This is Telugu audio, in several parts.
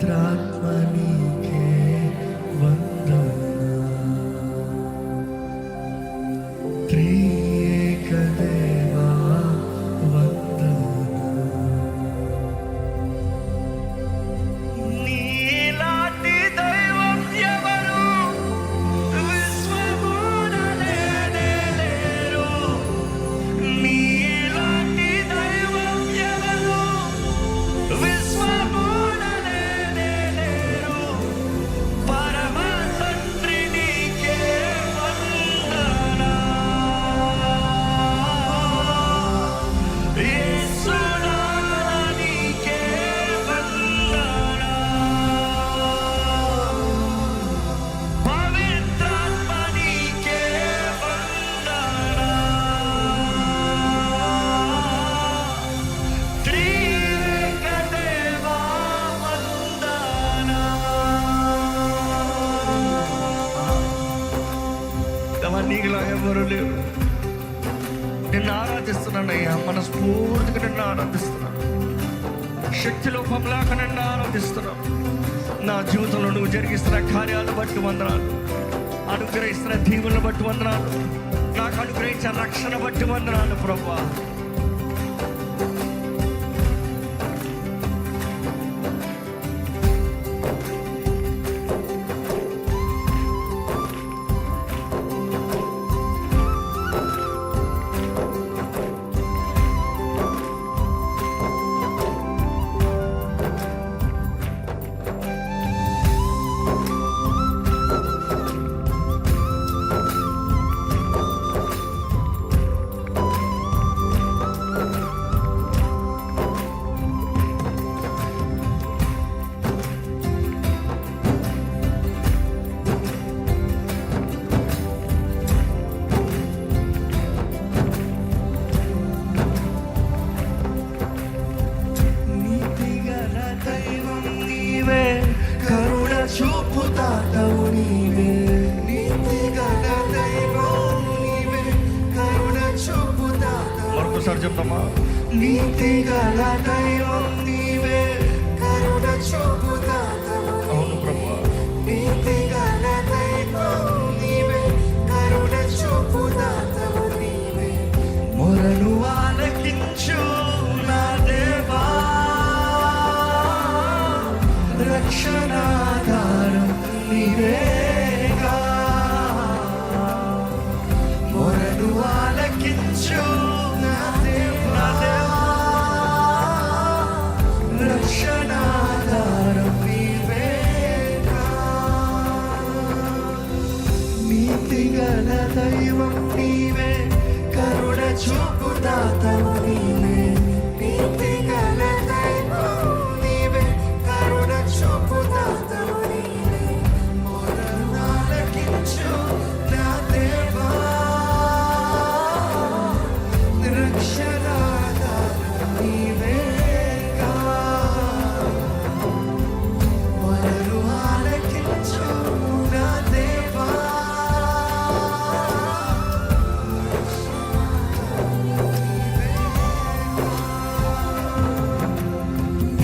పవిత్రాత్మ నీకే వందనాలు. త్రియేక దేవా వందనాలు. నీలాంటి దైవం ఎవరు విశ్వమున లేనే లేరు. నీలాంటి దైవం ఎవరు విశ్వమున లేనే లేరు. పరమ తండ్రి నీకే వందనాలు. యేసునాథా నీకే వందనాలు. పవిత్రాత్మ నీకే వందనాలు. త్రియేక దేవా వందనాలు. దేవా, నీకులా ఎవరు లేరు. నిన్ను ఆరాధిస్తున్నానయ్యా, మనస్ఫూర్తిగా నిన్ను ఆరాధిస్తున్నాను. శక్తి లోపంలాగా నిన్ను ఆరాధిస్తున్నాను. నా జీవితంలో నువ్వు జరిగిస్తున్న కార్యాలను బట్టి వందనాలు. అనుగ్రహిస్తున్న దీవులను బట్టి వందనాలు. నాకు అనుగ్రహించిన రక్షణ బట్టి వందనాలు ప్రభువా. నీతిగల దైవం నీవే, కరుణ చూపుతాతవు నీవే. నీతిగల దైవం నీవే, కరుణ చూపుతాతవు. మరొకసారి చెప్తామా? నీతిగల దైవం నీవే, కరుణ చూపుతాతవు. అవును ప్రభువా. నీతిగల దైవం నీవే, కరుణ చూపుతాతవు నీవే. మొరలు ఆలకించు నా దేవా, రక్షణాధారం నీవేగా. మొరలు ఆలకించు నా దేవా, రక్షణాధారం నీవేగా. నీతిగల దైవం నీవే, కరుణ చూపుతాతవు నీవే. నీతిగల దైవం నీవే, కరుణ చూపుతాతవు నీవే. మొరలు ఆలకించు నా దేవా, రక్షణాధారం నీవేగా. మొరలు ఆలకించు నా దేవా.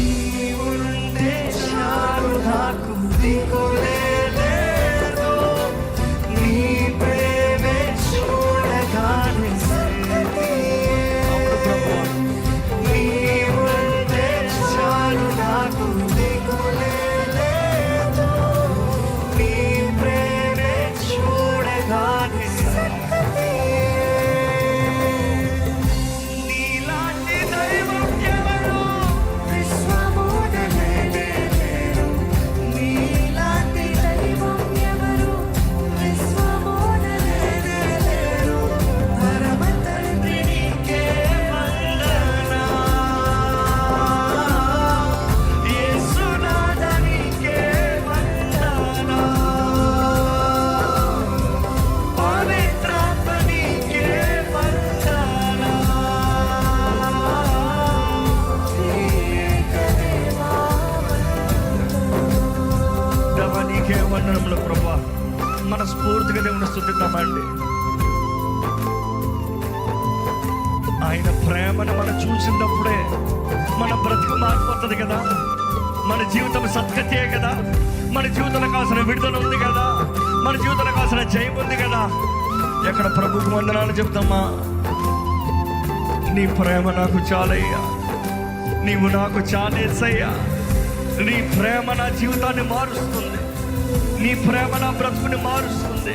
నీవుంటే చాలు నాకు దిగులే లేదు. నీ ప్రేమే చూడగానే నీవుంటే చాలు నాకు దిగులే లేదు. నీ ప్రేమే చూడగానే నీలాంటి దైవం ఎవరు విశ్వమున లేనే లేరు. నీలాంటి దైవం ఎవరు విశ్వమున లేనే లేరు. పరమ తండ్రి నీకే వందనాలు. యేసునాథా నీకే వందనాలు. పవిత్రాత్మ నీకే వందనాలు. త్రియేక దేవా దేవా, నీకే వందనములు ప్రభువా. మనస్ఫూర్తిగా దేవుని స్తుతిద్దామండి. ఆయన ప్రేమను మనం చూసినప్పుడే మన బ్రతుకు మారిపోతుంది కదా. మన జీవితం సత్కతే కదా, మన జీవితంలో కావాల్సిన విడుదల ఉంది కదా, మన జీవితంలో కావాల్సిన జయం ఉంది కదా. ఎక్కడ ప్రభుకు వందనాలు చెప్తామా? నీ ప్రేమ నాకు చాలయ్యా, నీవు నాకు చాలేసయ్యా. నీ ప్రేమ నా జీవితాన్ని మారుస్తుంది, నీ ప్రేమ నా బ్రతుకుని మారుస్తుంది.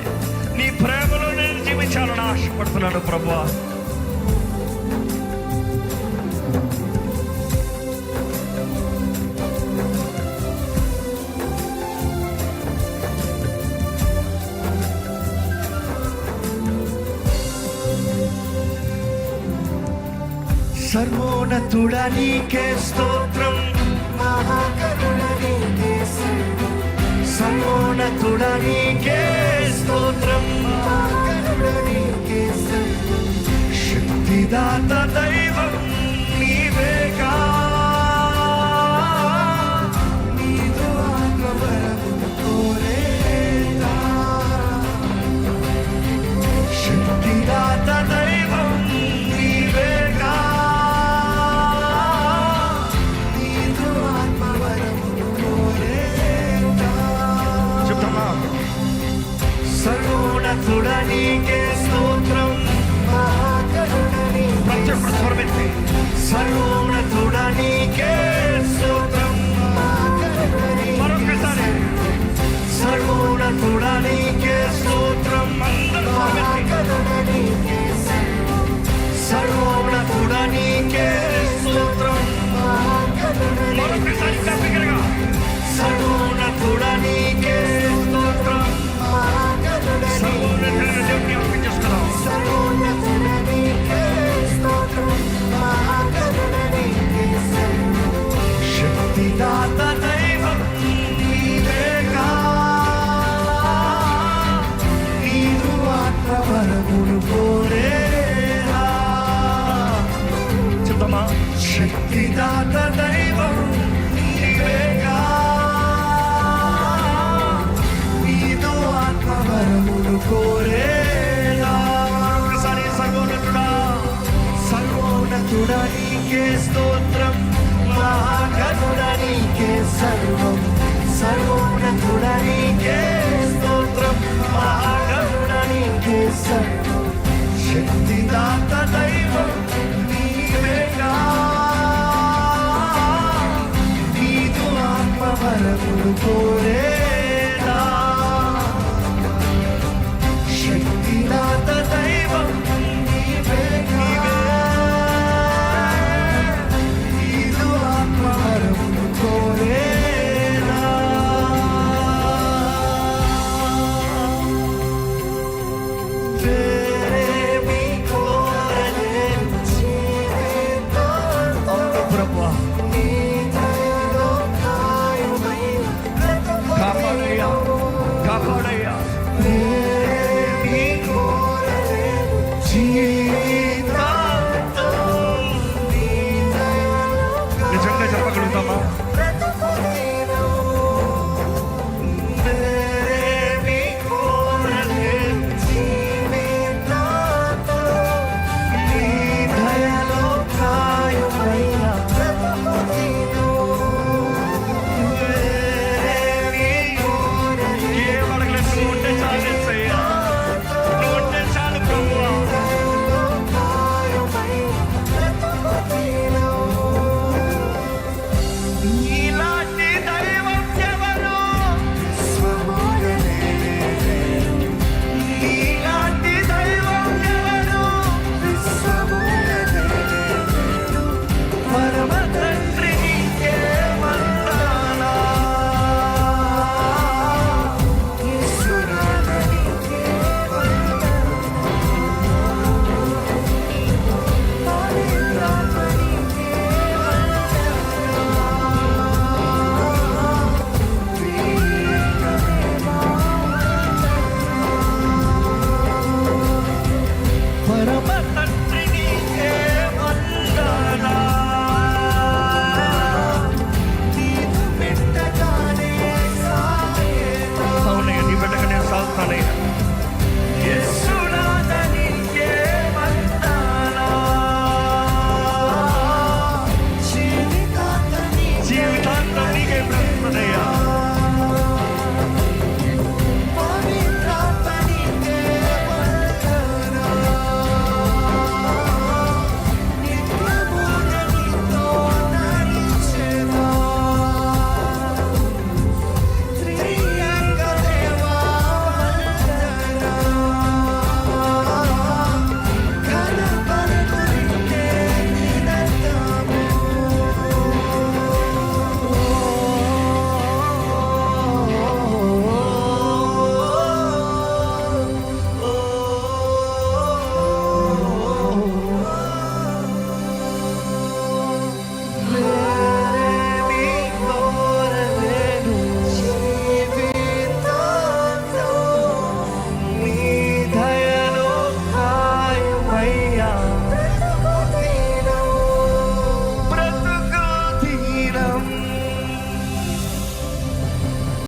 నీ ప్రేమలో నేను జీవించాలని ఆశపడుతున్నాను ప్రభువా. సర్వోన్నతుడా నీకే స్తోత్రం, మహాకరుణ నీకే స్తోత్రం. సర్వోన్నతుడా నీకే స్తోత్రం, మహాకరుణ నీకే స్తోత్రం. శక్తిదాత దైవం నీవేగా, నీదు ఆత్మవరమును కోరేదా. శక్తిదాత దైవం నీవేగా, సర్వోన్నతుడా నీకే స్తోత్రం, సర్వోన్నతుడా నీకే స్తోత్రం. మరొకసారి సర్వోన్నతుడా నీకే స్తోత్రం. సర్వోన్నతుడా నీకే స్తోత్రం. మరొకసారి తప్పగా సర్వోన్నతుడా నీకే స్తోత్రం. సర్వోన్నతుడైన దేవుని అర్పించేస్తున్నాం. సర్వోన్నతుడా నీకే స్తోత్రం, మహాకరుణ నీకే స్తోత్రం. శక్తిదాత దైవం నీవేగా, నీదు ఆత్మవరమును కోరేదా. చెప్తామా? శక్తిదాత దైవం నీవేగా, నీదు ఆత్మవరమును కోరేదా. ఒకసారి సర్వోన్నతుడా, సర్వోన్నతుడా నీకే స్తోత్రం, మహాకరుణ నీకే సర్వం. సర్వోన్నతుడా నీకే స్తోత్రం, మహాకరుణ నీకే సర్వం. శక్తిదాత దైవం నీవేగా, నీదు ఆత్మవరమును కోరేదా.